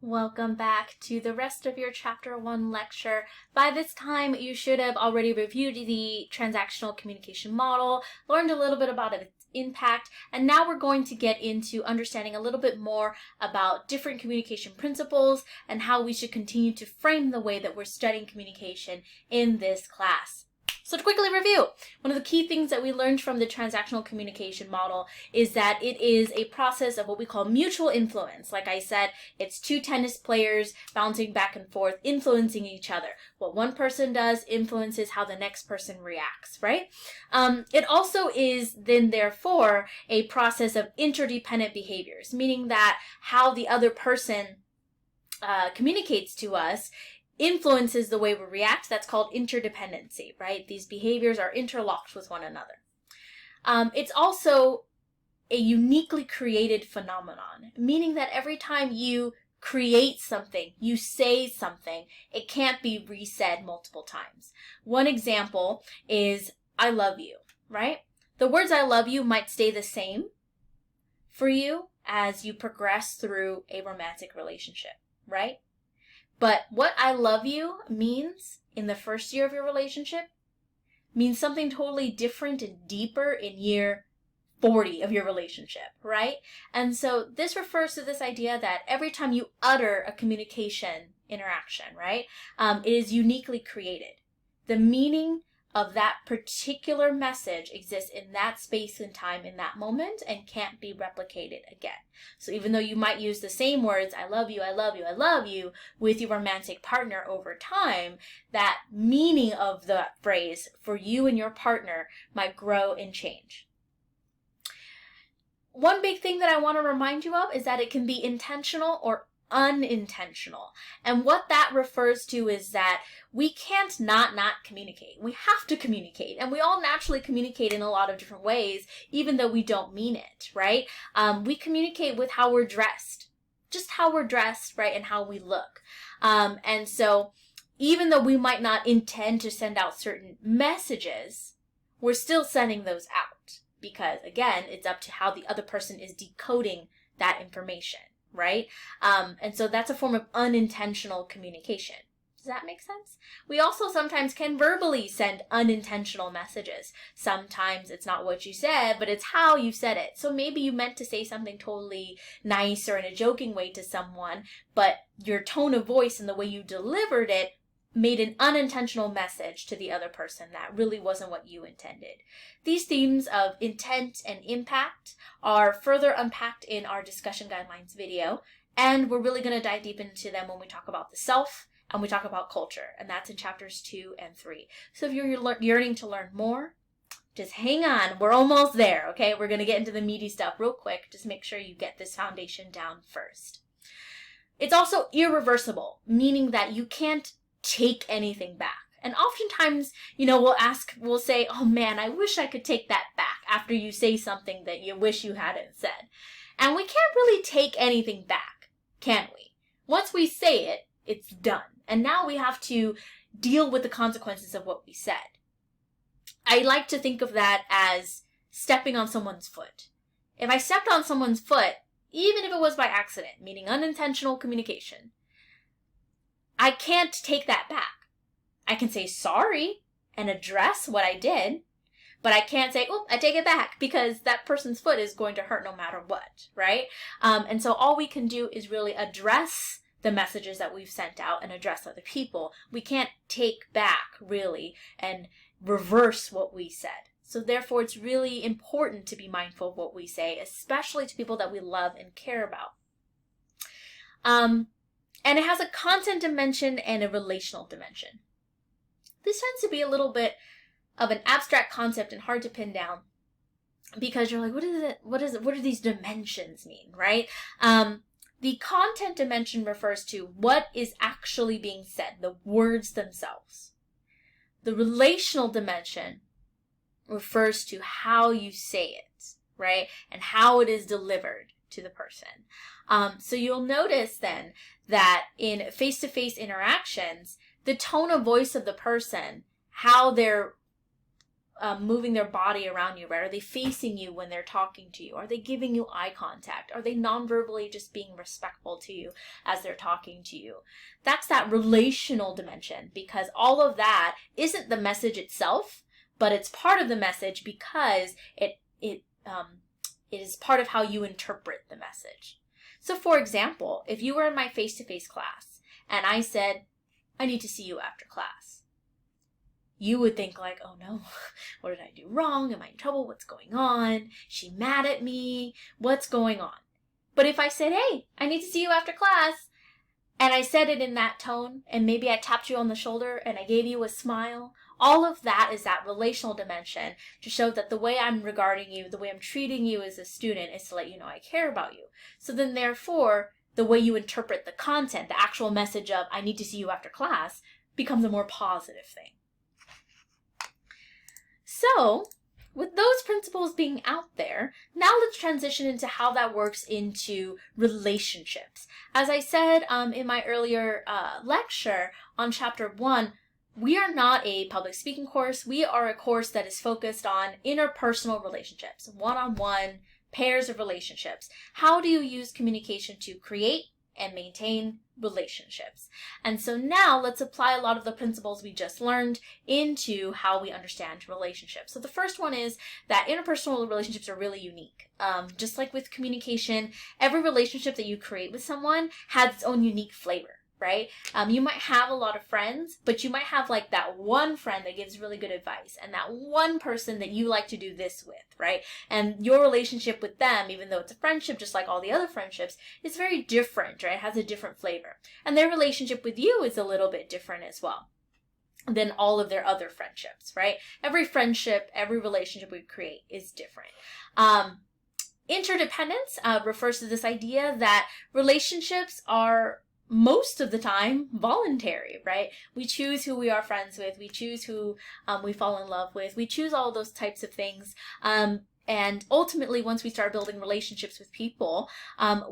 Welcome back to the rest of your Chapter 1 lecture. By this time, you should have already reviewed the transactional communication model, learned a little bit about its impact, and now we're going to get into understanding a little bit more about different communication principles and how we should continue to frame the way that we're studying communication in this class. So to quickly review, one of the key things that we learned from the transactional communication model is that it is a process of what we call mutual influence. Like I said, it's two tennis players bouncing back and forth, influencing each other. What one person does influences how the next person reacts, right? It also is then therefore a process of interdependent behaviors, meaning that how the other person communicates to us influences the way we react. That's called interdependency, right? These behaviors are interlocked with one another. It's also a uniquely created phenomenon, meaning that every time you create something, you say something, it can't be resaid multiple times. One example is, I love you, right? The words I love you might stay the same for you as you progress through a romantic relationship, right? But what I love you means in the first year of your relationship means something totally different and deeper in year 40 of your relationship, right? And so this refers to this idea that every time you utter a communication interaction, right, it is uniquely created. The meaning of that particular message exists in that space and time in that moment and can't be replicated again. So even though you might use the same words, I love you, I love you, I love you, with your romantic partner over time, that meaning of the phrase for you and your partner might grow and change. One big thing that I want to remind you of is that it can be intentional or unintentional. And what that refers to is that we can't not communicate. We have to communicate, and we all naturally communicate in a lot of different ways, even though we don't mean it, right? We communicate with how we're dressed, just how we're dressed, right, and how we look. And so even though we might not intend to send out certain messages, we're still sending those out because, again, it's up to how the other person is decoding that information, right? And so that's a form of unintentional communication. Does that make sense? We also sometimes can verbally send unintentional messages. Sometimes it's not what you said, but it's how you said it. So maybe you meant to say something totally nice or in a joking way to someone, but your tone of voice and the way you delivered it made an unintentional message to the other person that really wasn't what you intended. These themes of intent and impact are further unpacked in our discussion guidelines video, and we're really going to dive deep into them when we talk about the self and we talk about culture, and that's in chapters 2 and 3. So if you're yearning to learn more, just hang on. We're almost there, okay? We're going to get into the meaty stuff real quick. Just make sure you get this foundation down first. It's also irreversible, meaning that you can't take anything back. And oftentimes, we'll say, oh man, I wish I could take that back after you say something that you wish you hadn't said. And we can't really take anything back, can we? Once we say it, it's done. And now we have to deal with the consequences of what we said. I like to think of that as stepping on someone's foot. If I stepped on someone's foot, even if it was by accident, meaning unintentional communication, I can't take that back. I can say sorry and address what I did, but I can't say, oh, I take it back, because that person's foot is going to hurt no matter what, right? And so all we can do is really address the messages that we've sent out and address other people. We can't take back, really, and reverse what we said. So therefore, it's really important to be mindful of what we say, especially to people that we love and care about. And it has a content dimension and a relational dimension. This tends to be a little bit of an abstract concept and hard to pin down because you're like, what is it? What do these dimensions mean, right? The content dimension refers to what is actually being said, the words themselves. The relational dimension refers to how you say it, right? And how it is delivered to the person. So you'll notice then that in face-to-face interactions, the tone of voice of the person, how they're moving their body around you, right? Are they facing you when they're talking to you? Are they giving you eye contact? Are they non-verbally just being respectful to you as they're talking to you? That's that relational dimension, because all of that isn't the message itself, but it's part of the message because it is part of how you interpret the message. So for example, if you were in my face-to-face class and I said, I need to see you after class, you would think like, oh no, what did I do wrong? Am I in trouble? What's going on? Is she mad at me? What's going on? But if I said, hey, I need to see you after class, and I said it in that tone, and maybe I tapped you on the shoulder and I gave you a smile, all of that is that relational dimension to show that the way I'm regarding you, the way I'm treating you as a student is to let you know I care about you. So then therefore, the way you interpret the content, the actual message of I need to see you after class, becomes a more positive thing. So, with those principles being out there, now let's transition into how that works into relationships. As I said in my earlier lecture on chapter 1, we are not a public speaking course. We are a course that is focused on interpersonal relationships, one-on-one pairs of relationships. How do you use communication to create and maintain relationships? And so now let's apply a lot of the principles we just learned into how we understand relationships. So the first one is that interpersonal relationships are really unique. Just like with communication, every relationship that you create with someone has its own unique flavor, right? You might have a lot of friends, but you might have like that one friend that gives really good advice and that one person that you like to do this with, right? And your relationship with them, even though it's a friendship, just like all the other friendships, is very different, right? It has a different flavor. And their relationship with you is a little bit different as well than all of their other friendships, right? Every friendship, every relationship we create is different. Interdependence refers to this idea that relationships are most of the time voluntary, right? We choose who we are friends with. We choose who we fall in love with. We choose all those types of things. And ultimately, once we start building relationships with people,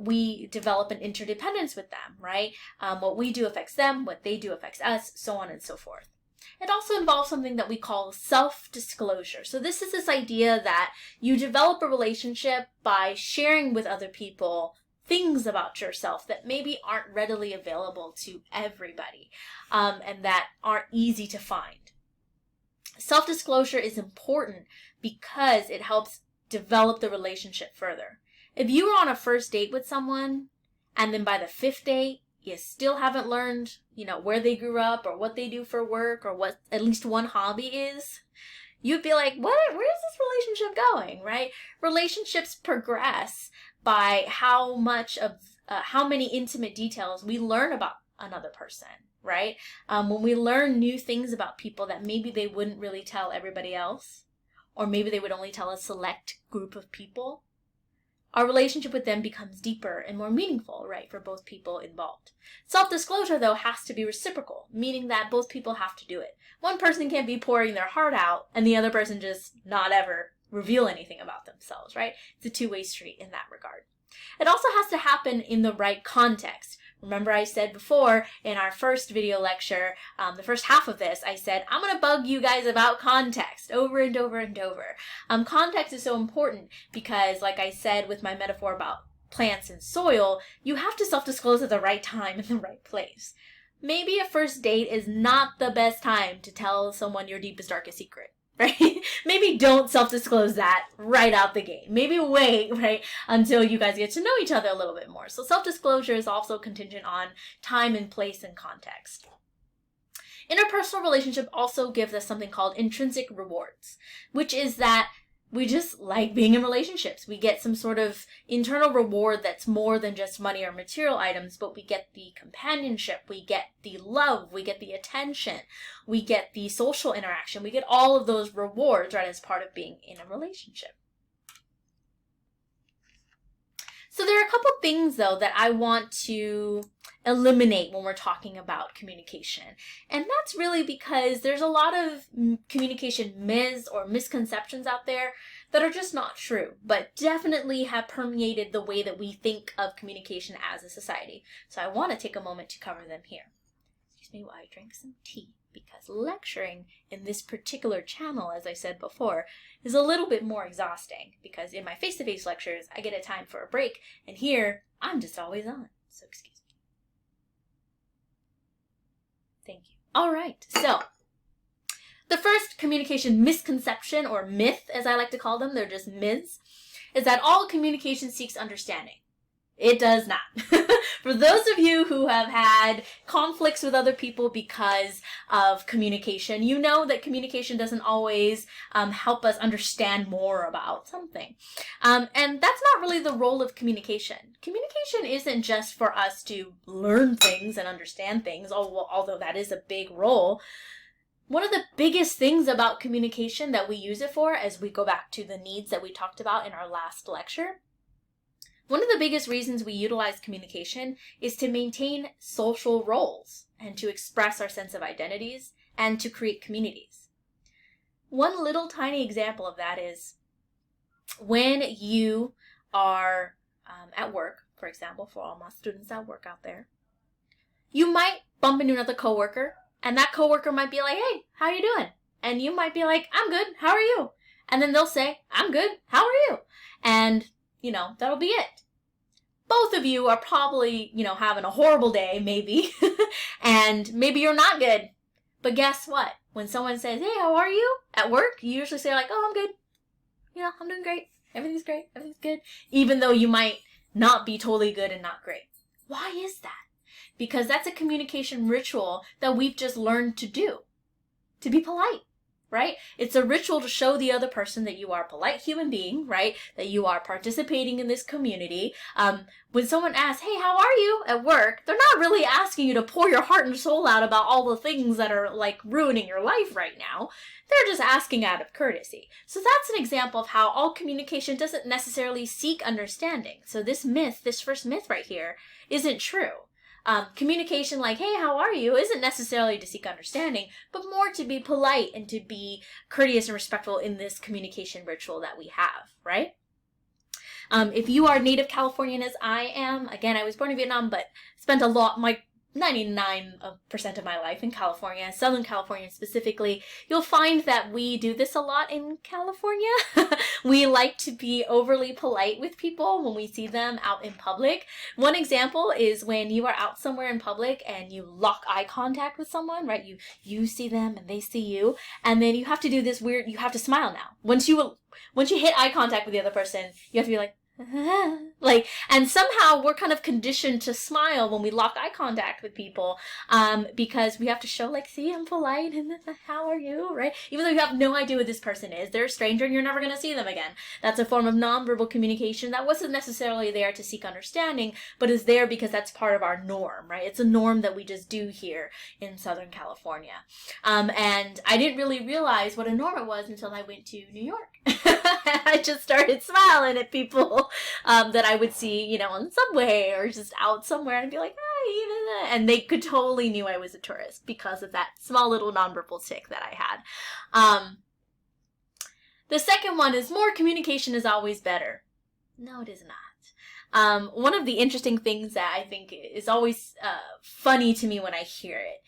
we develop an interdependence with them, right? What we do affects them, what they do affects us, so on and so forth. It also involves something that we call self-disclosure. So this is this idea that you develop a relationship by sharing with other people things about yourself that maybe aren't readily available to everybody, and that aren't easy to find. Self-disclosure is important because it helps develop the relationship further. If you were on a first date with someone, and then by the 5th date, you still haven't learned, where they grew up or what they do for work or what at least one hobby is, you'd be like, where's this relationship going, right? Relationships progress by how many intimate details we learn about another person, right? When we learn new things about people that maybe they wouldn't really tell everybody else, or maybe they would only tell a select group of people, our relationship with them becomes deeper and more meaningful, right, for both people involved. Self-disclosure, though, has to be reciprocal, meaning that both people have to do it. One person can't be pouring their heart out and the other person just not ever reveal anything about themselves, right? It's a two-way street in that regard. It also has to happen in the right context. Remember I said before in our first video lecture, the first half of this, I said, I'm going to bug you guys about context over and over and over. Context is so important because, like I said with my metaphor about plants and soil, you have to self-disclose at the right time in the right place. Maybe a first date is not the best time to tell someone your deepest, darkest secret. Right? Maybe don't self-disclose that right out the gate. Maybe wait, right, until you guys get to know each other a little bit more. So self-disclosure is also contingent on time and place and context. Interpersonal relationship also gives us something called intrinsic rewards, which is that we just like being in relationships. We get some sort of internal reward that's more than just money or material items, but we get the companionship, we get the love, we get the attention, we get the social interaction, we get all of those rewards, right, as part of being in a relationship. So there are a couple things, though, that I want to eliminate when we're talking about communication. And that's really because there's a lot of communication myths or misconceptions out there that are just not true, but definitely have permeated the way that we think of communication as a society. So I want to take a moment to cover them here. Excuse me while I drink some tea, because lecturing in this particular channel, as I said before, is a little bit more exhausting, because in my face-to-face lectures, I get a time for a break, and here, I'm just always on. So excuse me. Thank you. All right, so the first communication misconception, or myth, as I like to call them, they're just myths, is that all communication seeks understanding. It does not. For those of you who have had conflicts with other people because of communication, you know that communication doesn't always help us understand more about something. And that's not really the role of communication. Communication isn't just for us to learn things and understand things, although that is a big role. One of the biggest things about communication that we use it for, as we go back to the needs that we talked about in our last lecture, one of the biggest reasons we utilize communication is to maintain social roles and to express our sense of identities and to create communities. One little tiny example of that is when you are at work, for example, for all my students at work out there, you might bump into another coworker, and that coworker might be like, "Hey, how you doing?" And you might be like, "I'm good, how are you?" And then they'll say, "I'm good, how are you?" And that'll be it. Both of you are probably, having a horrible day, maybe, and maybe you're not good. But guess what? When someone says, "Hey, how are you?" at work, you usually say like, "Oh, I'm good. I'm doing great. Everything's great. Everything's good." Even though you might not be totally good and not great. Why is that? Because that's a communication ritual that we've just learned to do. To be polite. Right? It's a ritual to show the other person that you are a polite human being, right? That you are participating in this community. When someone asks, "Hey, how are you?" at work, they're not really asking you to pour your heart and soul out about all the things that are like ruining your life right now. They're just asking out of courtesy. So that's an example of how all communication doesn't necessarily seek understanding. So this first myth right here, isn't true. Communication like, "Hey, how are you?" isn't necessarily to seek understanding, but more to be polite and to be courteous and respectful in this communication ritual that we have, right? If you are native Californian as I am, again, I was born in Vietnam, but spent 99% of my life in California, Southern California specifically, you'll find that we do this a lot in California. We like to be overly polite with people when we see them out in public. One example is when you are out somewhere in public and you lock eye contact with someone, right? You see them and they see you, and then you have to do this weird, you have to smile now. Once you hit eye contact with the other person, you have to be like, and somehow we're kind of conditioned to smile when we lock eye contact with people, because we have to show like, "See, I'm polite, and how are you?" right? Even though you have no idea who this person is. They're a stranger and you're never going to see them again. That's a form of nonverbal communication that wasn't necessarily there to seek understanding, but is there because that's part of our norm, right? It's a norm that we just do here in Southern California. And I didn't really realize what a norm it was until I went to New York. I just started smiling at people that I would see, on the subway or just out somewhere, and I'd be like, "Hi," and they could totally knew I was a tourist because of that small little nonverbal tick that I had. The second one is more communication is always better. No, it is not. One of the interesting things that I think is always funny to me when I hear it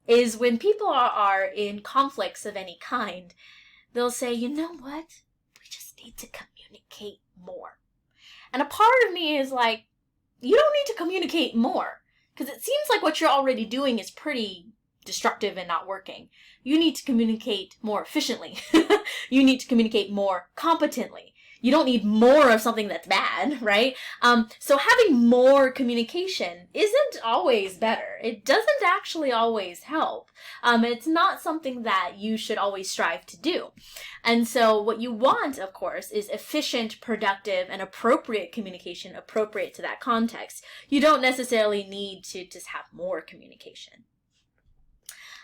is when people are in conflicts of any kind, they'll say, "You know what? We just need to communicate more." And a part of me is like, you don't need to communicate more, because it seems like what you're already doing is pretty destructive and not working. You need to communicate more efficiently. You need to communicate more competently. You don't need more of something that's bad, right? So having more communication isn't always better. It doesn't actually always help. It's not something that you should always strive to do. And so what you want, of course, is efficient, productive, and appropriate communication appropriate to that context. You don't necessarily need to just have more communication.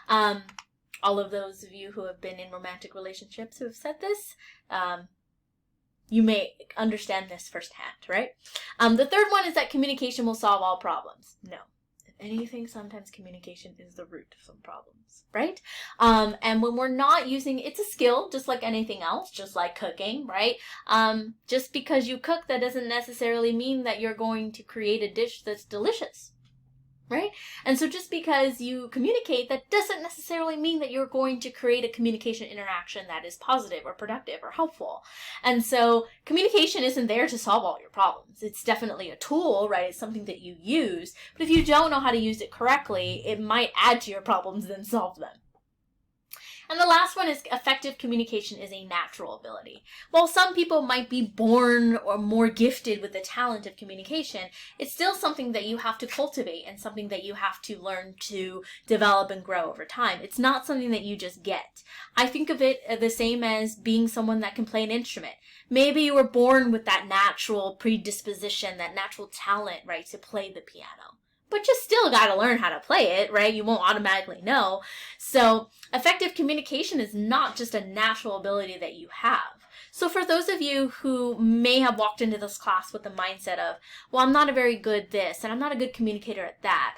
All of those of you who have been in romantic relationships who have said this, you may understand this firsthand, right? The third one is that communication will solve all problems. No. If anything, sometimes communication is the root of some problems, right? And when we're not using, it's a skill, just like anything else, just like cooking, right? Just because you cook, that doesn't necessarily mean that you're going to create a dish that's delicious, right? And so just because you communicate, that doesn't necessarily mean that you're going to create a communication interaction that is positive or productive or helpful. And so communication isn't there to solve all your problems. It's definitely a tool, right? It's something that you use. But if you don't know how to use it correctly, it might add to your problems than solve them. And the last one is effective communication is a natural ability. While some people might be born or more gifted with the talent of communication, it's still something that you have to cultivate and something that you have to learn to develop and grow over time. It's not something that you just get. I think of it the same as being someone that can play an instrument. Maybe you were born with that natural predisposition, that natural talent, right, to play the piano. But you still got to learn how to play it, right? You won't automatically know. So effective communication is not just a natural ability that you have. So for those of you who may have walked into this class with the mindset of, well, I'm not a very good this, and I'm not a good communicator at that,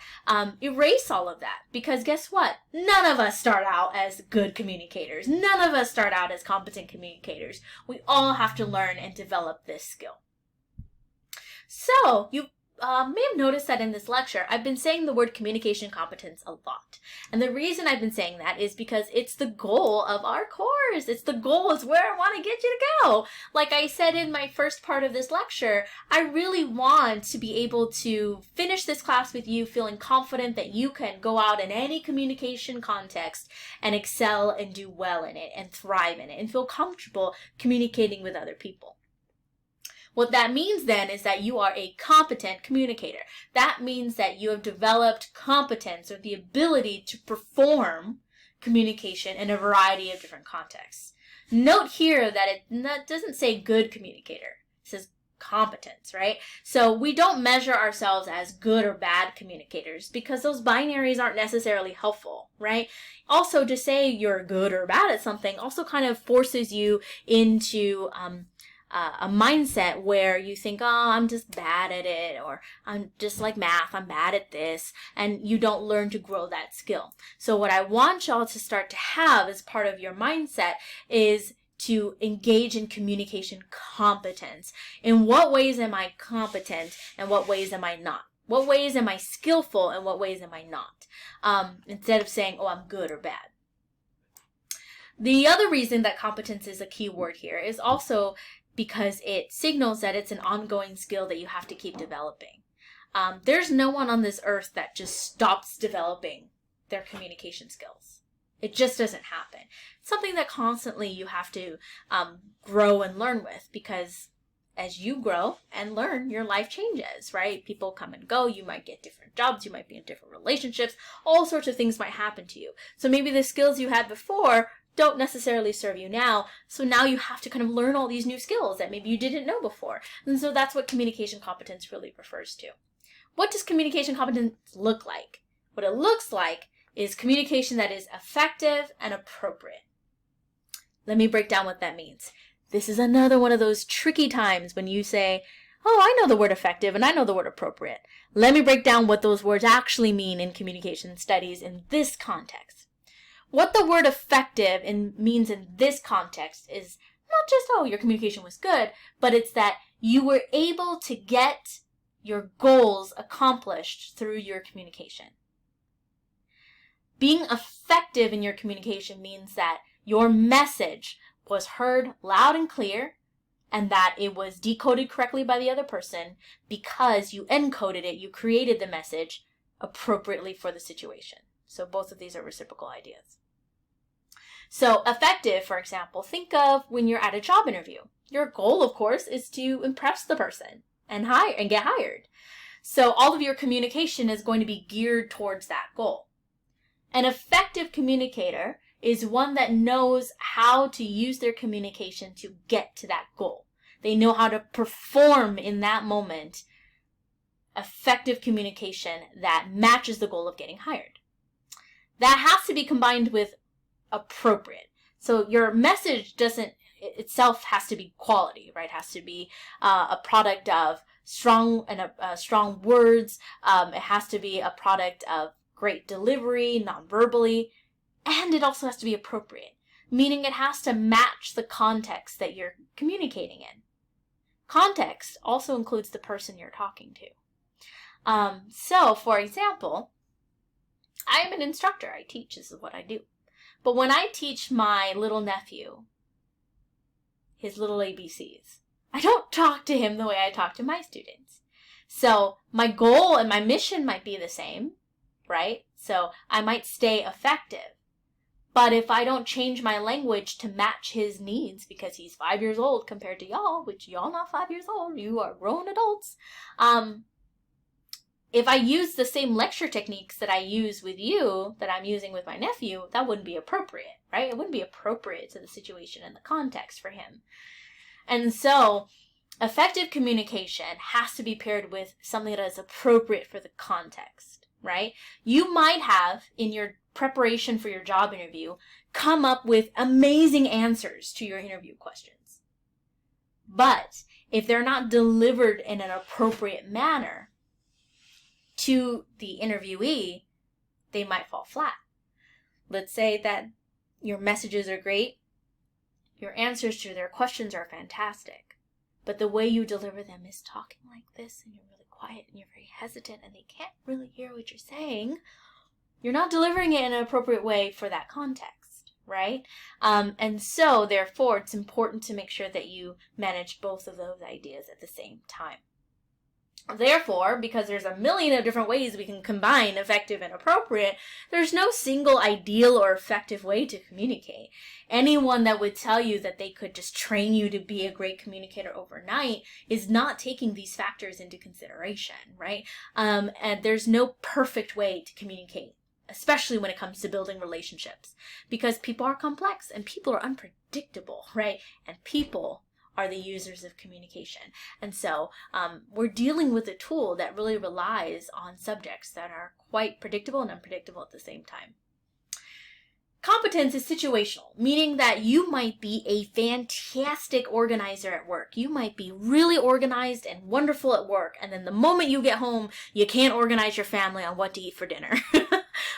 erase all of that. Because guess what? None of us start out as good communicators. None of us start out as competent communicators. We all have to learn and develop this skill. So you may have noticed that in this lecture, I've been saying the word communication competence a lot. And the reason I've been saying that is because it's the goal of our course. It's the goal, it's where I want to get you to go. Like I said in my first part of this lecture, I really want to be able to finish this class with you feeling confident that you can go out in any communication context and excel and do well in it and thrive in it and feel comfortable communicating with other people. What that means then is that you are a competent communicator. That means that you have developed competence or the ability to perform communication in a variety of different contexts. Note here that it doesn't say good communicator. It says competence, right? So we don't measure ourselves as good or bad communicators because those binaries aren't necessarily helpful, right? Also, to say you're good or bad at something also kind of forces you into a mindset where you think, oh, I'm just bad at it, or I'm just like math, I'm bad at this, and you don't learn to grow that skill. So what I want y'all to start to have as part of your mindset is to engage in communication competence. In what ways am I competent and what ways am I not? What ways am I skillful and what ways am I not? Instead of saying, oh, I'm good or bad. The other reason that competence is a key word here is also because it signals that it's an ongoing skill that you have to keep developing. There's no one on this earth that just stops developing their communication skills. It just doesn't happen. It's something that constantly you have to grow and learn with, because as you grow and learn, your life changes, right? People come and go. You might get different jobs. You might be in different relationships. All sorts of things might happen to you. So maybe the skills you had before don't necessarily serve you now. So now you have to kind of learn all these new skills that maybe you didn't know before. And so that's what communication competence really refers to. What does communication competence look like? What it looks like is communication that is effective and appropriate. Let me break down what that means. This is another one of those tricky times when you say, oh, I know the word effective and I know the word appropriate. Let me break down what those words actually mean in communication studies in this context. What the word effective means in this context is not just, oh, your communication was good, but it's that you were able to get your goals accomplished through your communication. Being effective in your communication means that your message was heard loud and clear and that it was decoded correctly by the other person because you encoded it, you created the message appropriately for the situation. So both of these are reciprocal ideas. So effective, for example, think of when you're at a job interview. Your goal, of course, is to impress the person and get hired. So all of your communication is going to be geared towards that goal. An effective communicator is one that knows how to use their communication to get to that goal. They know how to perform in that moment effective communication that matches the goal of getting hired. That has to be combined with appropriate. So your message itself has to be quality, right? It has to be a product of strong words. It has to be a product of great delivery, non-verbally, and it also has to be appropriate, meaning it has to match the context that you're communicating in. Context also includes the person you're talking to. So, for example, I am an instructor. I teach. This is what I do. But when I teach my little nephew his little ABCs, I don't talk to him the way I talk to my students. So my goal and my mission might be the same, right? So I might stay effective. But if I don't change my language to match his needs, because he's 5 years old compared to y'all, which y'all not 5 years old, you are grown adults, if I use the same lecture techniques that I use with you, that I'm using with my nephew, that wouldn't be appropriate, right? It wouldn't be appropriate to the situation and the context for him. And so, effective communication has to be paired with something that is appropriate for the context, right? You might have, in your preparation for your job interview, come up with amazing answers to your interview questions. But if they're not delivered in an appropriate manner to the interviewee, they might fall flat. Let's say that your messages are great, your answers to their questions are fantastic, but the way you deliver them is talking like this, and you're really quiet, and you're very hesitant, and they can't really hear what you're saying. You're not delivering it in an appropriate way for that context, right? And so, therefore, it's important to make sure that you manage both of those ideas at the same time. Therefore, because there's a million of different ways we can combine effective and appropriate, there's no single ideal or effective way to communicate. Anyone that would tell you that they could just train you to be a great communicator overnight is not taking these factors into consideration, right? And there's no perfect way to communicate, especially when it comes to building relationships, because people are complex and people are unpredictable, right? And people are the users of communication. And so we're dealing with a tool that really relies on subjects that are quite predictable and unpredictable at the same time. Competence is situational, meaning that you might be a fantastic organizer at work. You might be really organized and wonderful at work, and then the moment you get home, you can't organize your family on what to eat for dinner,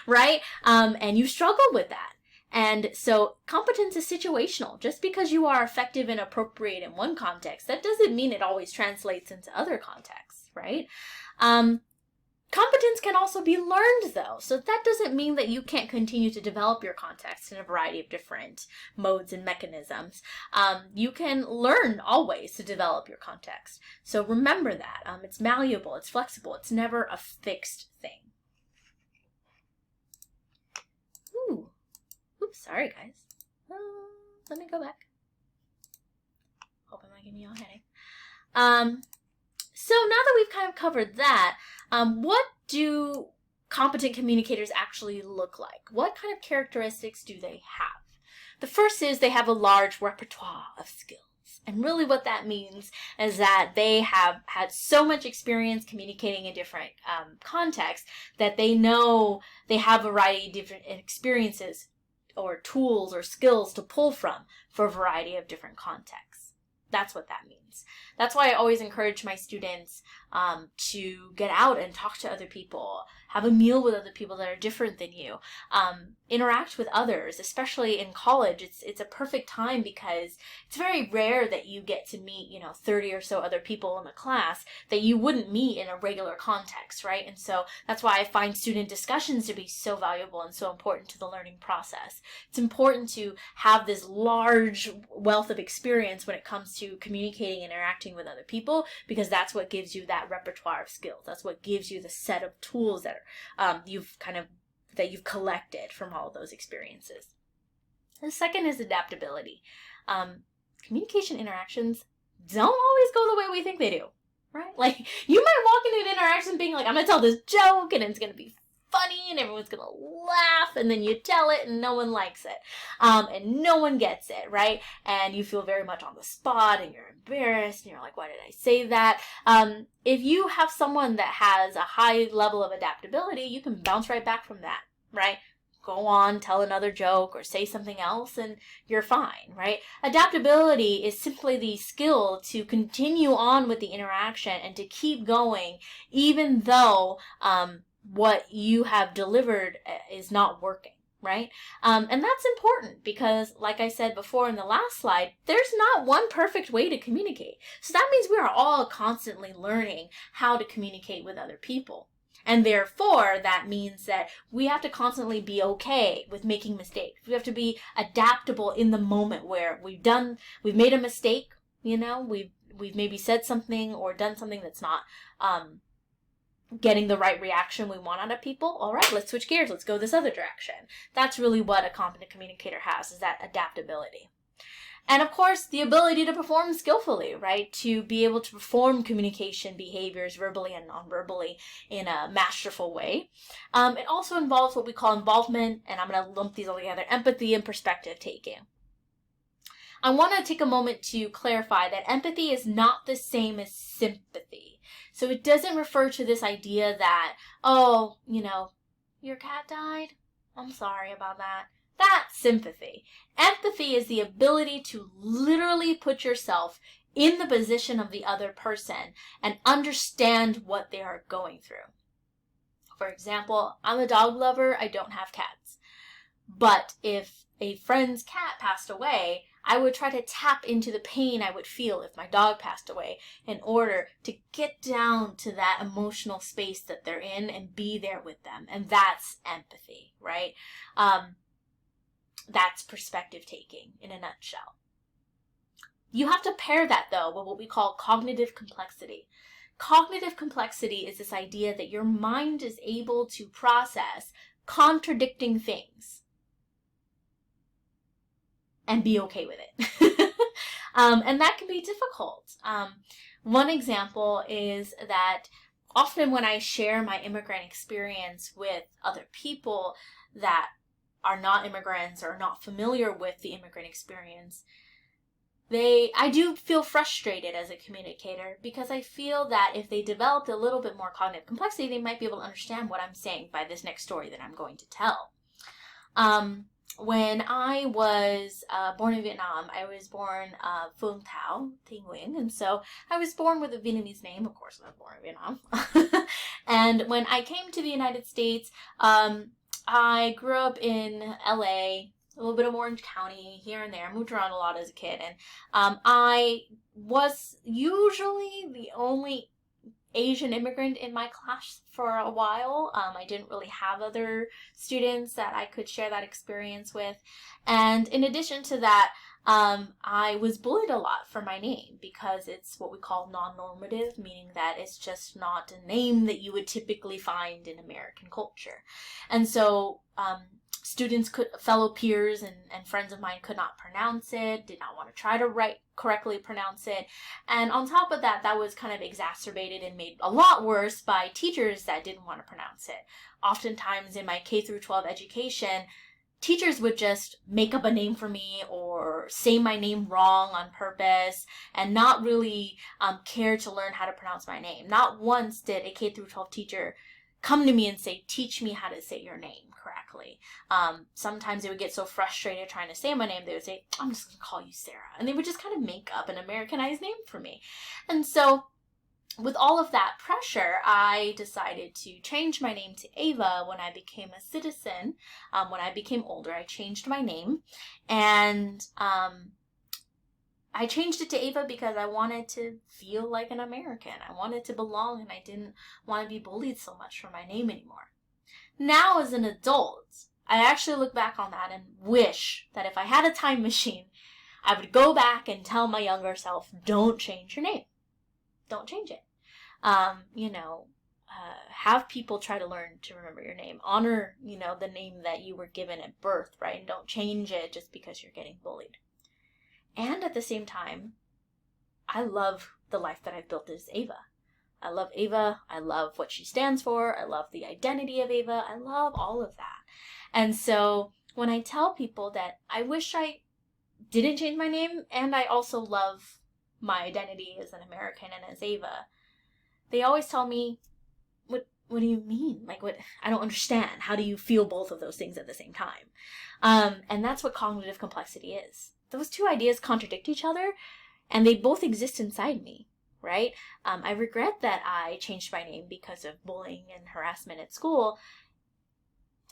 right? And you struggle with that. And so competence is situational. Just because you are effective and appropriate in one context, that doesn't mean it always translates into other contexts, right? Competence can also be learned, though. So that doesn't mean that you can't continue to develop your context in a variety of different modes and mechanisms. You can learn always to develop your context. So remember that. It's malleable, it's flexible, it's never a fixed thing. Ooh. Oops, sorry guys. Let me go back. Hope I'm not giving you all a headache. So now that we've kind of covered that, what do competent communicators actually look like? What kind of characteristics do they have? The first is they have a large repertoire of skills. And really what that means is that they have had so much experience communicating in different contexts that they know they have a variety of different experiences or tools or skills to pull from for a variety of different contexts. That's what that means. That's why I always encourage my students to get out and talk to other people, have a meal with other people that are different than you, interact with others, especially in college. It's a perfect time because it's very rare that you get to meet, 30 or so other people in a class that you wouldn't meet in a regular context, right? And so that's why I find student discussions to be so valuable and so important to the learning process. It's important to have this large wealth of experience when it comes to communicating and interacting with other people, because that's what gives you that repertoire of skills. That's what gives you the set of tools that you've collected from all of those experiences. The second is adaptability. Communication interactions don't always go the way we think they do, right? Like, you might walk into an interaction being like, I'm going to tell this joke and it's going to be funny and everyone's going to laugh, and then you tell it and no one likes it. And no one gets it, right? And you feel very much on the spot and you're embarrassed and you're like, why did I say that? If you have someone that has a high level of adaptability, you can bounce right back from that, right? Go on, tell another joke or say something else and you're fine, right? Adaptability is simply the skill to continue on with the interaction and to keep going even though what you have delivered is not working, right? And that's important because, like I said before in the last slide, there's not one perfect way to communicate. So that means we are all constantly learning how to communicate with other people. And therefore, that means that we have to constantly be okay with making mistakes. We have to be adaptable in the moment where we've made a mistake, we've maybe said something or done something that's not getting the right reaction we want out of people. All right, let's switch gears. Let's go this other direction. That's really what a competent communicator has, is that adaptability. And of course, the ability to perform skillfully, right? To be able to perform communication behaviors verbally and non-verbally in a masterful way. It also involves what we call involvement, and I'm going to lump these all together, empathy and perspective taking. I want to take a moment to clarify that empathy is not the same as sympathy. So it doesn't refer to this idea that, oh, your cat died? I'm sorry about that. That's sympathy. Empathy is the ability to literally put yourself in the position of the other person and understand what they are going through. For example, I'm a dog lover. I don't have cats. But if a friend's cat passed away, I would try to tap into the pain I would feel if my dog passed away in order to get down to that emotional space that they're in and be there with them. And that's empathy, right? That's perspective taking in a nutshell. You have to pair that, though, with what we call cognitive complexity. Cognitive complexity is this idea that your mind is able to process contradicting things and be okay with it. And that can be difficult. One example is that often when I share my immigrant experience with other people that are not immigrants or not familiar with the immigrant experience, I do feel frustrated as a communicator because I feel that if they developed a little bit more cognitive complexity, they might be able to understand what I'm saying by this next story that I'm going to tell. When I was born in Vietnam, I was born Phương Thao Thi Nguyen, and so I was born with a Vietnamese name. Of course, I was born in Vietnam. And when I came to the United States, I grew up in LA, a little bit of Orange County, here and there. I moved around a lot as a kid, and I was usually the only Asian immigrant in my class for a while. I didn't really have other students that I could share that experience with. And in addition to that, I was bullied a lot for my name because it's what we call non-normative, meaning that it's just not a name that you would typically find in American culture. And so fellow peers and friends of mine could not pronounce it, did not want to try to correctly pronounce it. And on top of that, that was kind of exacerbated and made a lot worse by teachers that didn't want to pronounce it. Oftentimes in my K through 12 education, teachers would just make up a name for me or say my name wrong on purpose and not really care to learn how to pronounce my name. Not once did a K through 12 teacher come to me and say, teach me how to say your name correctly. Sometimes they would get so frustrated trying to say my name, they would say, I'm just going to call you Sarah. And they would just kind of make up an Americanized name for me. And so with all of that pressure, I decided to change my name to Ava when I became a citizen. When I became older, I changed my name. And I changed it to Ava because I wanted to feel like an American. I wanted to belong, and I didn't want to be bullied so much for my name anymore. Now, as an adult, I actually look back on that and wish that if I had a time machine, I would go back and tell my younger self, don't change your name. Don't change it. Have people try to learn to remember your name. Honor, the name that you were given at birth, right? And don't change it just because you're getting bullied. And at the same time, I love the life that I've built as Ava. I love Ava. I love what she stands for. I love the identity of Ava. I love all of that. And so when I tell people that I wish I didn't change my name, and I also love my identity as an American and as Ava, they always tell me, what do you mean? What? I don't understand. How do you feel both of those things at the same time? And that's what cognitive complexity is. Those two ideas contradict each other, and they both exist inside me, right? I regret that I changed my name because of bullying and harassment at school,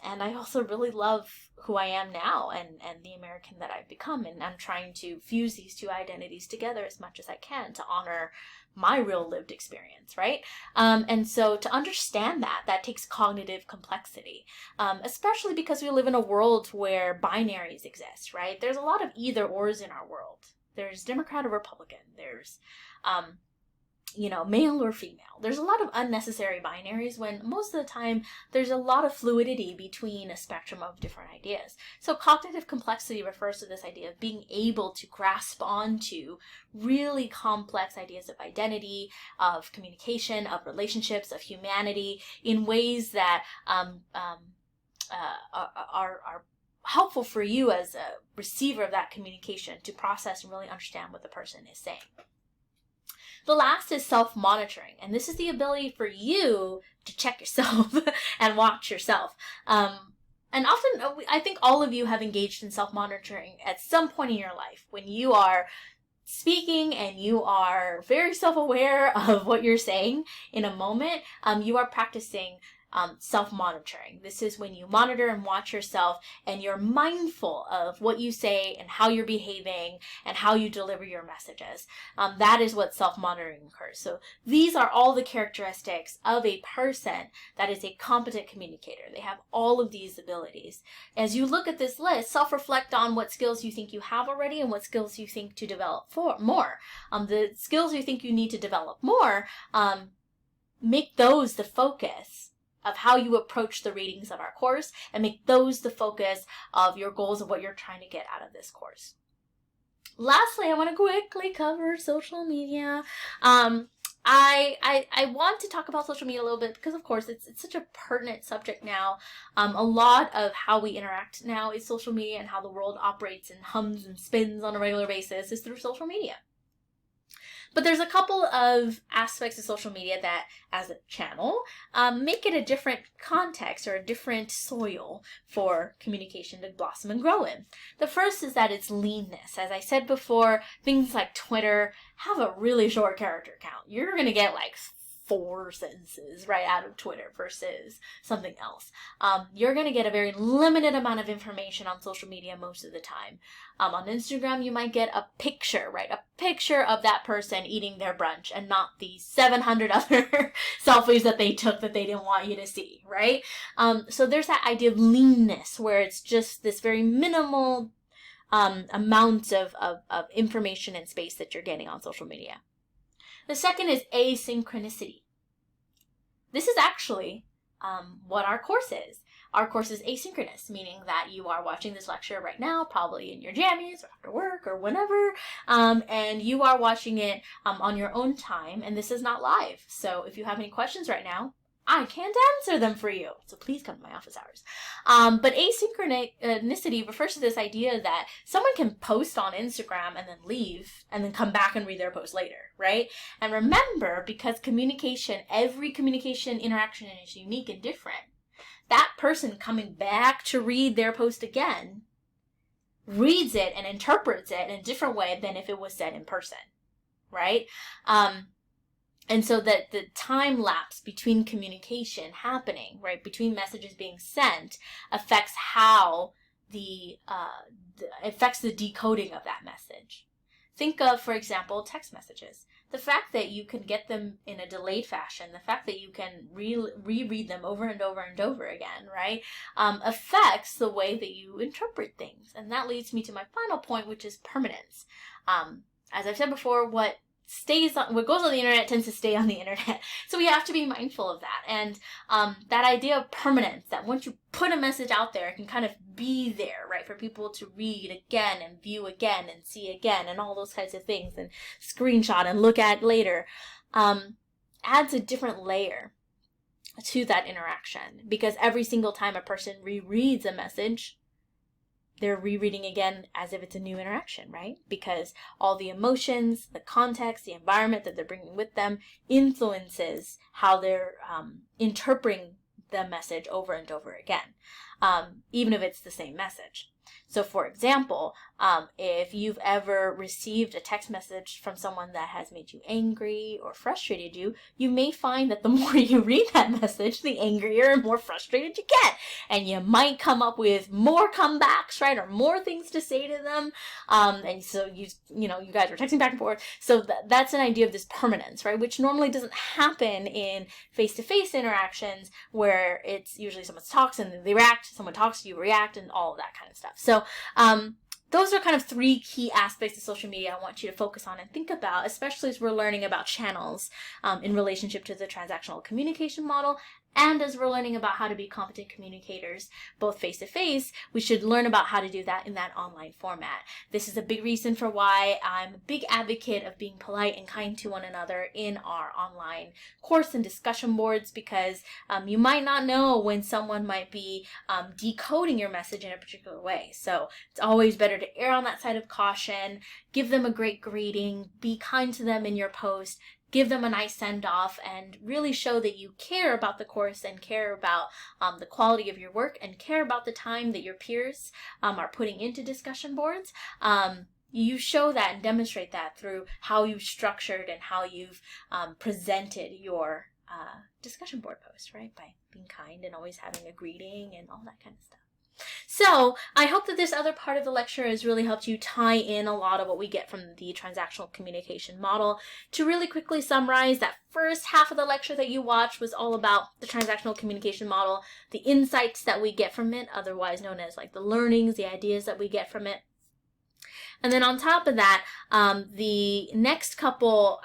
And I also really love who I am now and the American that I've become. And I'm trying to fuse these two identities together as much as I can to honor my real lived experience, right? And so to understand that takes cognitive complexity, especially because we live in a world where binaries exist, right? There's a lot of either ors in our world. There's Democrat or Republican. There's, male or female. There's a lot of unnecessary binaries when most of the time there's a lot of fluidity between a spectrum of different ideas. So cognitive complexity refers to this idea of being able to grasp onto really complex ideas of identity, of communication, of relationships, of humanity in ways that are helpful for you as a receiver of that communication to process and really understand what the person is saying. The last is self-monitoring, and this is the ability for you to check yourself and watch yourself. And often, I think all of you have engaged in self-monitoring at some point in your life when you are speaking and you are very self-aware of what you're saying in a moment. You are practicing self-monitoring. This is when you monitor and watch yourself and you're mindful of what you say and how you're behaving and how you deliver your messages. That is what self-monitoring occurs. So these are all the characteristics of a person that is a competent communicator. They have all of these abilities. As you look at this list, self-reflect on what skills you think you have already and what skills you think to develop more. The skills you think you need to develop more, make those the focus of how you approach the readings of our course, and make those the focus of your goals of what you're trying to get out of this course. Lastly, I want to quickly cover social media. I want to talk about social media a little bit because, of course, it's such a pertinent subject now. A lot of how we interact now is social media, and how the world operates and hums and spins on a regular basis is through social media. But there's a couple of aspects of social media that, as a channel, make it a different context or a different soil for communication to blossom and grow in. The first is that it's leanness. As I said before, things like Twitter have a really short character count. You're going to get like 4 sentences right out of Twitter versus something else. You're going to get a very limited amount of information on social media most of the time. On Instagram, you might get a picture, right? A picture of that person eating their brunch and not the 700 other selfies that they took that they didn't want you to see, right? So there's that idea of leanness where it's just this very minimal amount of information and space that you're getting on social media. The second is asynchronicity. This is actually what our course is. Our course is asynchronous, meaning that you are watching this lecture right now, probably in your jammies or after work or whenever, and you are watching it on your own time, and this is not live. So if you have any questions right now, I can't answer them for you. So please come to my office hours. But asynchronicity refers to this idea that someone can post on Instagram and then leave and then come back and read their post later, right? And remember, because every communication interaction is unique and different, that person coming back to read their post again reads it and interprets it in a different way than if it was said in person, right? And so that the time lapse between communication happening, right, between messages being sent, affects how affects the decoding of that message. Think of, for example, text messages. The fact that you can get them in a delayed fashion, the fact that you can reread them over and over and over again, right, affects the way that you interpret things. And that leads me to my final point, which is permanence. As I've said before, what goes on the internet tends to stay on the internet. So we have to be mindful of that. And that idea of permanence, that once you put a message out there, it can kind of be there, right, for people to read again and view again and see again and all those kinds of things and screenshot and look at later, adds a different layer to that interaction. Because every single time a person rereads a message, they're rereading again as if it's a new interaction, right? Because all the emotions, the context, the environment that they're bringing with them influences how they're interpreting the message over and over again, even if it's the same message. So for example, if you've ever received a text message from someone that has made you angry or frustrated you, you may find that the more you read that message, the angrier and more frustrated you get. And you might come up with more comebacks, right? Or more things to say to them. And so you guys are texting back and forth. So that's an idea of this permanence, right? Which normally doesn't happen in face-to-face interactions, where it's usually someone talks and they react, someone talks, you react, and all of that kind of stuff. So those are kind of three key aspects of social media I want you to focus on and think about, especially as we're learning about channels in relationship to the transactional communication model. And as we're learning about how to be competent communicators, both face-to-face, we should learn about how to do that in that online format. This is a big reason for why I'm a big advocate of being polite and kind to one another in our online course and discussion boards, because you might not know when someone might be decoding your message in a particular way. So it's always better to err on that side of caution, give them a great greeting, be kind to them in your post, give them a nice send-off, and really show that you care about the course and care about the quality of your work and care about the time that your peers are putting into discussion boards. You show that and demonstrate that through how you've structured and how you've presented your discussion board post, right? By being kind and always having a greeting and all that kind of stuff. So I hope that this other part of the lecture has really helped you tie in a lot of what we get from the transactional communication model. To really quickly summarize, that first half of the lecture that you watched was all about the transactional communication model, the insights that we get from it, otherwise known as like the learnings, the ideas that we get from it. And then on top of that, the next couple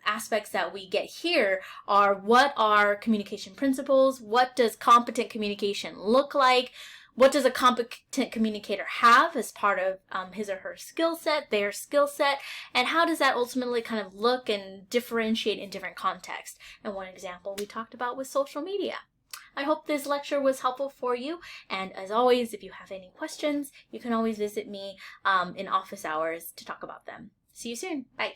aspects that we get here are, what are communication principles? What does competent communication look like? What does a competent communicator have as part of his or her skill set, their skill set, and how does that ultimately kind of look and differentiate in different contexts? And one example we talked about was social media. I hope this lecture was helpful for you, and as always, if you have any questions, you can always visit me in office hours to talk about them. See you soon. Bye.